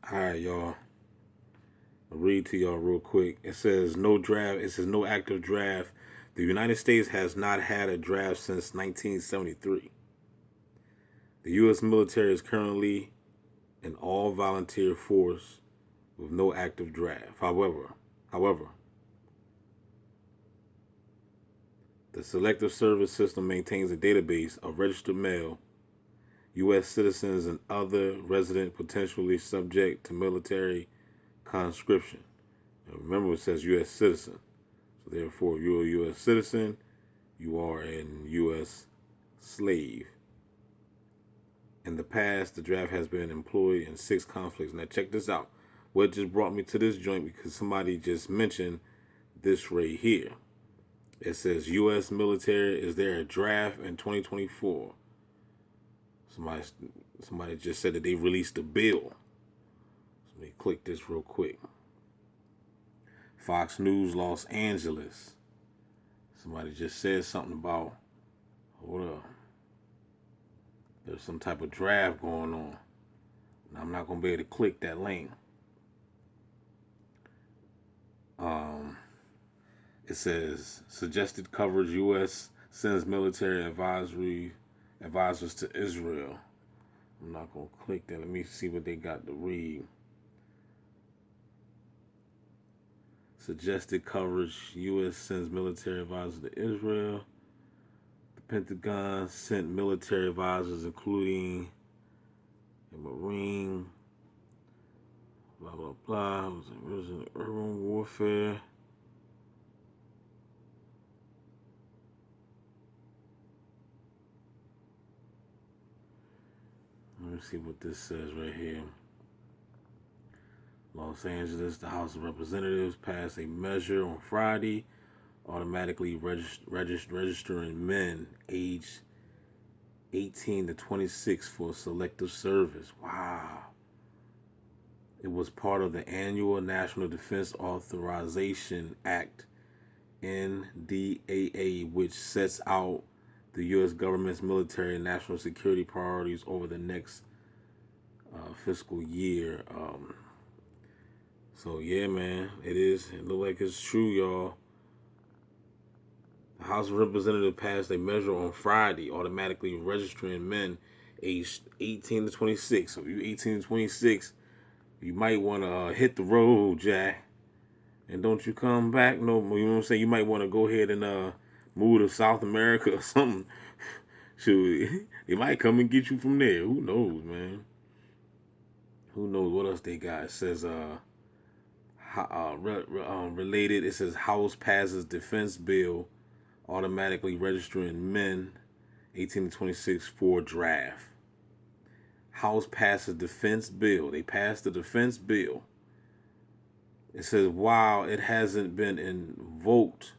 All right, y'all. I'll read to y'all real quick. It says no draft. It says no active draft. The United States has not had a draft since 1973. The U.S. military is currently an all-volunteer force with no active draft. However, the Selective Service System maintains a database of registered male U.S. citizens and other resident potentially subject to military conscription. Now remember, it says U.S. citizen. So therefore, if you're a U.S. citizen, you are an U.S. slave. In the past, the draft has been employed in 6 conflicts. Now check this out. What just brought me to this joint because somebody just mentioned this right here. It says U.S. military, is there a draft in 2024? Somebody just said that they released a bill. So let me click this real quick. Fox News Los Angeles. Somebody just said something about, hold up, there's some type of draft going on. Now, I'm not going to be able to click that link. It says suggested coverage: U.S. sends military advisors to Israel. I'm not going to click that. Let me see what they got to read. Suggested coverage: U.S. sends military advisors to Israel. The Pentagon sent military advisors, including a Marine. Blah blah blah. It was in urban warfare. Let me see what this says right here. Los Angeles, the House of Representatives passed a measure on Friday automatically registering men aged 18 to 26 for selective service. Wow. It was part of the annual National Defense Authorization Act, NDAA, which sets out the U.S. government's military and national security priorities over the next fiscal year. So yeah, man, it is. It look like it's true, y'all. The House of Representatives passed a measure on Friday, automatically registering men aged 18 to 26. So if you're 18 to 26, you might want to hit the road, Jack, and don't you come back no more. You know what I'm saying? You might want to go ahead and move to South America or something. Shoot, they might come and get you from there. Who knows, man? Who knows what else they got? It says related. It says House passes defense bill automatically registering men 18 to 26 for draft. House passes defense bill. They passed the defense bill. It says while it hasn't been invoked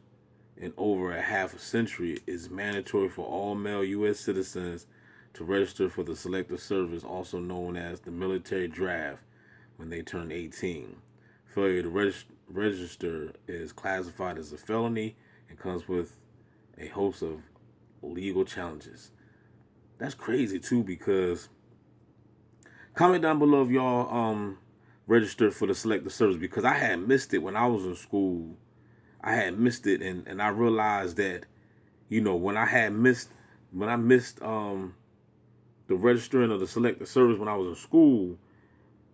in over a half a century, it is mandatory for all male U.S. citizens to register for the Selective Service, also known as the military draft, when they turn 18. Failure to register is classified as a felony and comes with a host of legal challenges. That's crazy too, because comment down below if y'all registered for the Selective Service, because I had missed it when I was in school. I had missed it, and I realized that, you know, when I missed the registering of the Selective Service when I was in school,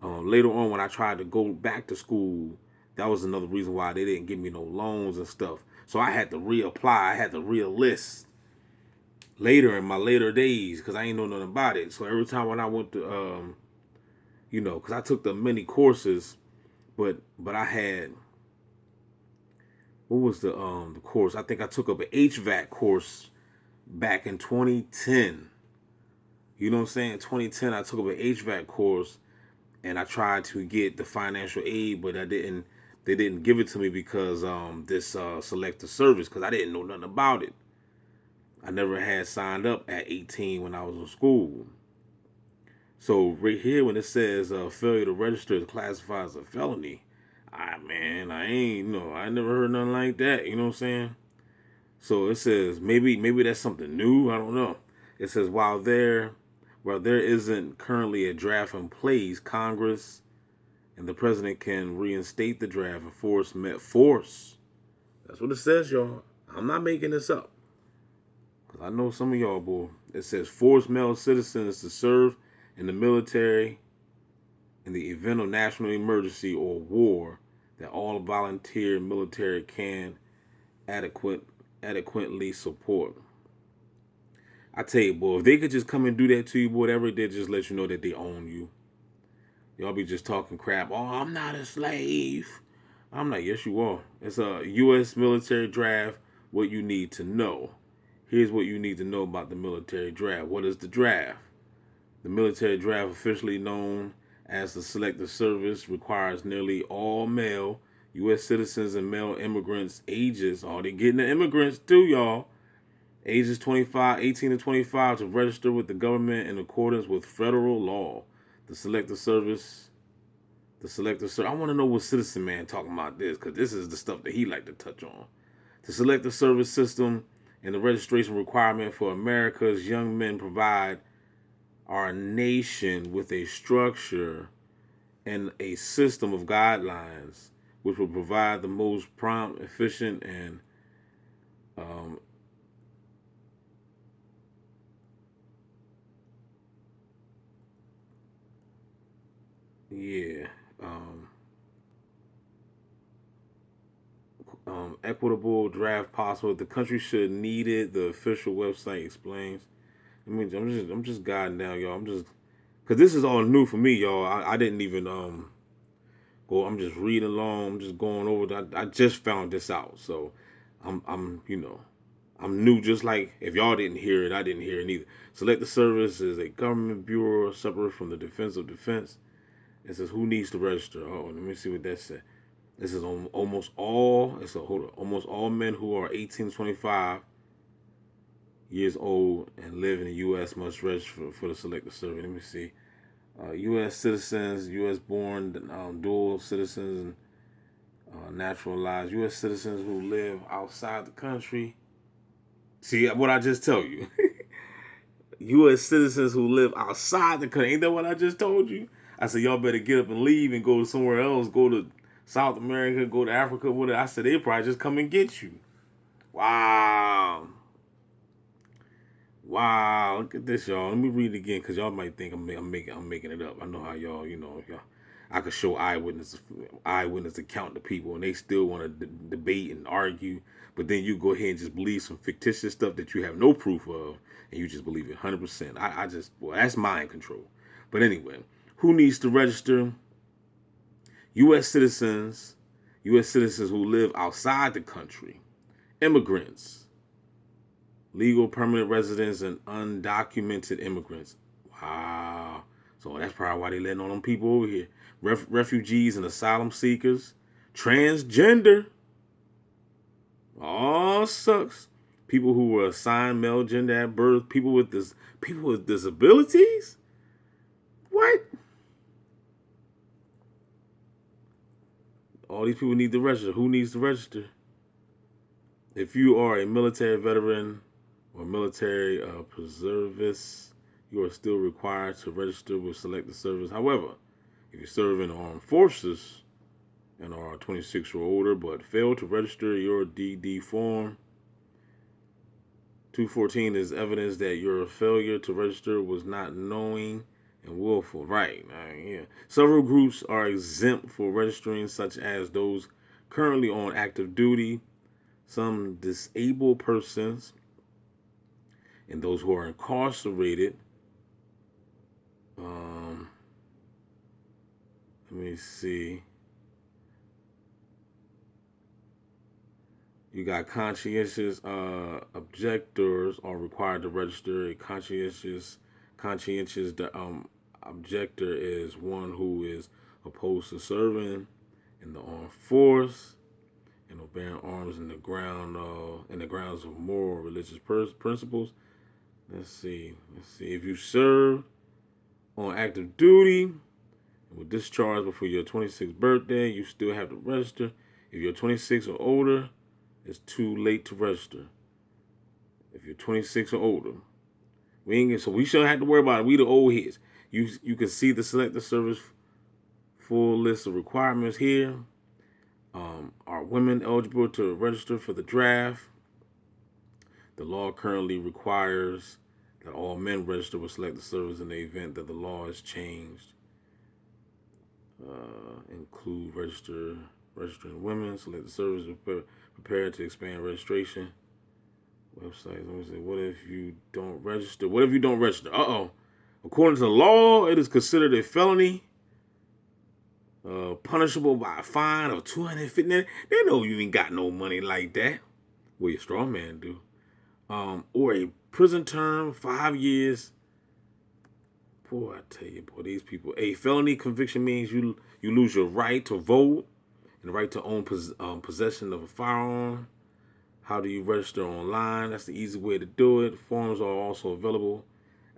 later on when I tried to go back to school, that was another reason why they didn't give me no loans and stuff. So I had to reapply. I had to re-enlist later in my later days because I ain't know nothing about it. So every time when I went to, you know, because I took the many courses, but I had, what was the course? I think I took up an HVAC course back in 2010. You know what I'm saying? 2010, I took up an HVAC course, and I tried to get the financial aid, but I didn't. They didn't give it to me because this selective service, because I didn't know nothing about it. I never had signed up at 18 when I was in school. So right here, when it says failure to register is classified as a felony, I ain't, I never heard nothing like that. You know what I'm saying? So it says maybe that's something new. I don't know. It says while there isn't currently a draft in place, Congress and the president can reinstate the draft and force. That's what it says, y'all. I'm not making this up. Because I know some of y'all, boy. It says force male citizens to serve in the military in the event of national emergency or war that all volunteer military can adequately support. I tell you, boy, if they could just come and do that to you, boy, whatever they just let you know that they own you. Y'all be just talking crap. Oh, I'm not a slave. I'm like, yes, you are. It's a U.S. military draft. What you need to know. Here's what you need to know about the military draft. What is the draft? The military draft, officially known as the Selective Service, requires nearly all male U.S. citizens and male immigrants ages. Oh, they getting the immigrants too, y'all. Ages 18 to 25 to register with the government in accordance with federal law. The Selective Service. I want to know what Citizen Man talking about this, because this is the stuff that he like to touch on. The Selective Service system and the registration requirement for America's young men provide our nation with a structure and a system of guidelines which will provide the most prompt, efficient, and um, yeah, um, equitable draft possible. The country should need it. The official website explains. I mean, I'm just guiding down, y'all. I'm just because this is all new for me, y'all. I didn't even go. I'm just reading along. I'm just going over. I just found this out, so I'm new. Just like if y'all didn't hear it, I didn't hear it either. Select the Service is a government bureau separate from the Defense of Defense. It says who needs to register. Oh, let me see what that said. This is almost all. Almost all men who are 18 to 25 years old and live in the U.S. must register for the Selective Service. Let me see. U.S. citizens, U.S. born, dual citizens, and naturalized U.S. citizens who live outside the country. See what I just tell you. U.S. citizens who live outside the country. Ain't that what I just told you? I said, y'all better get up and leave and go somewhere else. Go to South America, go to Africa. Whatever. I said, they probably just come and get you. Wow. Wow, look at this, y'all. Let me read it again, because y'all might think I'm making it up. I know how y'all, y'all. I could show eyewitness account to people, and they still want to debate and argue. But then you go ahead and just believe some fictitious stuff that you have no proof of, and you just believe it 100%. I just, boy, that's mind control. But anyway, who needs to register? U.S. citizens, U.S. citizens who live outside the country, immigrants, legal permanent residents, and undocumented immigrants. Wow. So that's probably why they letting on them people over here. Refugees and asylum seekers, transgender. Oh, sucks. People who were assigned male gender at birth. People with disabilities. What? All these people need to register. Who needs to register? If you are a military veteran or military preservist, you are still required to register with Selective Service. However, if you serve in the armed forces and are 26 or older but fail to register your DD form, 214 is evidence that your failure to register was not knowing and willful. Right. Yeah. Several groups are exempt for registering, such as those currently on active duty, some disabled persons, and those who are incarcerated. Let me see. You got conscientious objectors are required to register. A conscientious objector is one who is opposed to serving in the armed force and obeying arms in the grounds of moral or religious principles. Let's see. If you serve on active duty and were discharged before your 26th birthday, you still have to register. If you're 26 or older, it's too late to register. If you're 26 or older, we shouldn't have to worry about it. We the old heads. You can see the Selective Service Full list of requirements here. Are women eligible to register for the draft? The law currently requires that all men register with Select Service in the event that the law is changed. Include registering women. Select Service prepared to expand registration. Website. Let me see. What if you don't register? What if you don't register? According to the law, it is considered a felony, punishable by a fine of $250. They know you ain't got no money like that. Well, your straw man do. Or a prison term, 5 years. Boy, I tell you, boy, these people. A felony conviction means you lose your right to vote and the right to own possession of a firearm. How do you register online? That's the easy way to do it. Forms are also available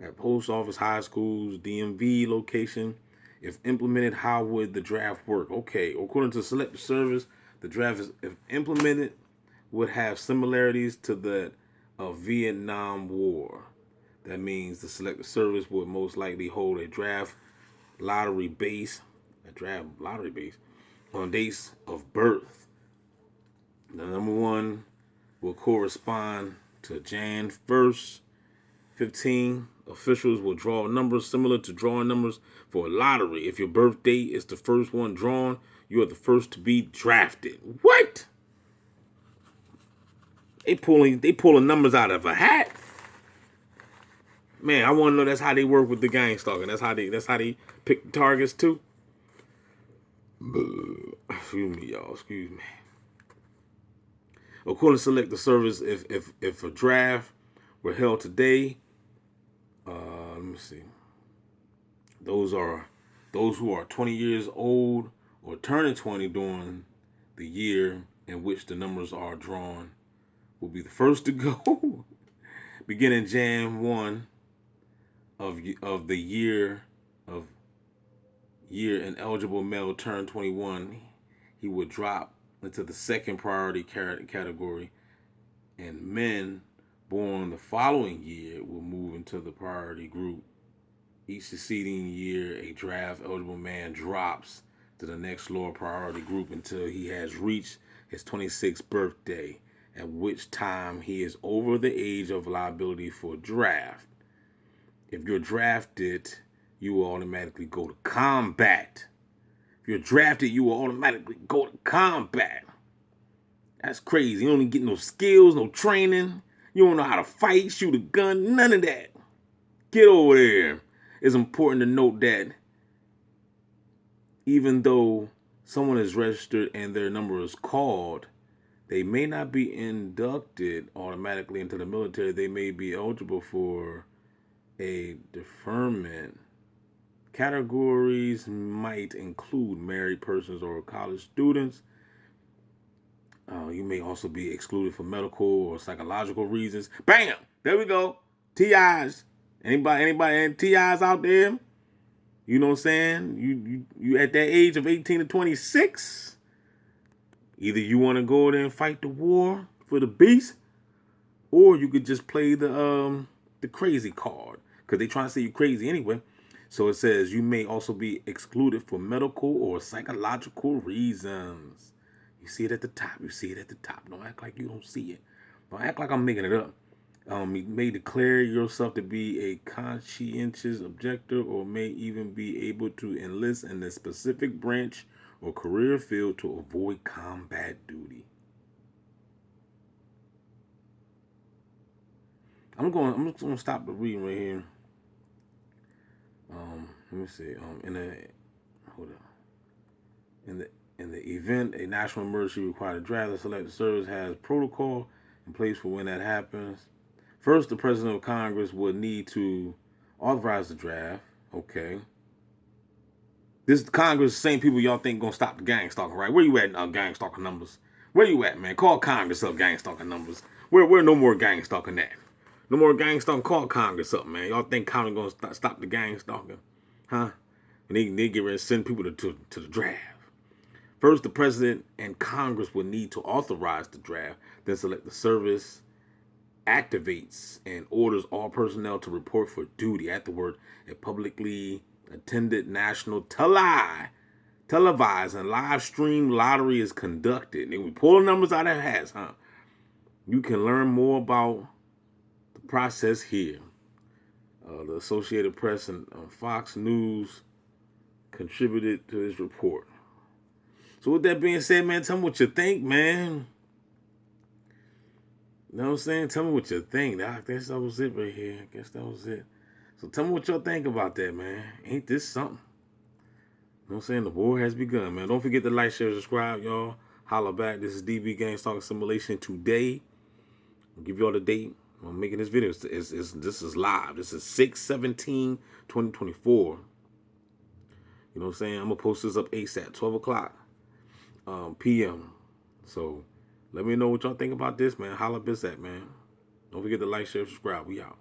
at post office, high schools, DMV location. If implemented, how would the draft work? Okay, according to Select Service, the draft, if implemented, would have similarities to that of Vietnam War. That means the Select Service would most likely hold a draft lottery base on dates of birth. The number one will correspond to Jan 1st, 15. Officials will draw numbers similar to drawing numbers for a lottery. If your birth date is the first one drawn, you are the first to be drafted. What? They pulling numbers out of a hat. Man, I want to know that's how they work with the gang stalking. That's how they pick the targets too. Excuse me, y'all. Excuse me. According to Select the Service, if a draft were held today, let me see. Those who are 20 years old or turning 20 during the year in which the numbers are drawn will be the first to go. Beginning Jan 1 of the year an eligible male turned 21, he would drop into the second priority category, and men born the following year will move into the priority group. Each succeeding year, a draft eligible man drops to the next lower priority group until he has reached his 26th birthday, at which time he is over the age of liability for draft. If you're drafted, you will automatically go to combat. If you're drafted, you will automatically go to combat. That's crazy. You don't get no skills, no training. You don't know how to fight, shoot a gun, none of that. Get over there. It's important to note that even though someone is registered and their number is called, they may not be inducted automatically into the military. They may be eligible for a deferment. Categories might include married persons or college students. You may also be excluded for medical or psychological reasons. Bam! There we go. TIs. Anybody TIs out there? You know what I'm saying? You at that age of 18 to 26. Either you want to go there and fight the war for the beast, or you could just play the crazy card, because they trying to say you crazy anyway. So it says you may also be excluded for medical or psychological reasons. You see it at the top. You see it at the top. Don't act like you don't see it. Don't act like I'm making it up. You may declare yourself to be a conscientious objector, or may even be able to enlist in a specific branch or career field to avoid combat duty. I'm just gonna stop the reading right here. Let me see. In the event a national emergency required a draft, the Select Service has protocol in place for when that happens. First, the President of Congress would need to authorize the draft. Okay. This Congress, the same people y'all think gonna stop the gang stalking, right? Where you at, gang stalking numbers? Where you at, man? Call Congress up, gang stalking numbers. Where no more gang stalking at? No more gang stalking. Call Congress up, man. Y'all think Congress gonna stop the gang stalking? Huh? And they get ready to send people to the draft. First, the President and Congress will need to authorize the draft. Then Select the Service activates and orders all personnel to report for duty. Afterward, a publicly attended national televised and live stream lottery is conducted. And we pull the numbers out of hats, huh? You can learn more about the process here. The Associated Press and Fox News contributed to this report. So with that being said, man, tell me what you think, man. You know what I'm saying? Tell me what you think. I guess that was it right here. I guess that was it. So tell me what y'all think about that, man. Ain't this something? You know what I'm saying? The war has begun, man. Don't forget to like, share, subscribe, y'all. Holla back. This is DB Games Talking Simulation today. I'll give y'all the date. I'm making this video. This is live. This is 6/17/2024. You know what I'm saying? I'm going to post this up ASAP, 12 o'clock p.m. So let me know what y'all think about this, man. Holla biz at, man. Don't forget to like, share, subscribe. We out.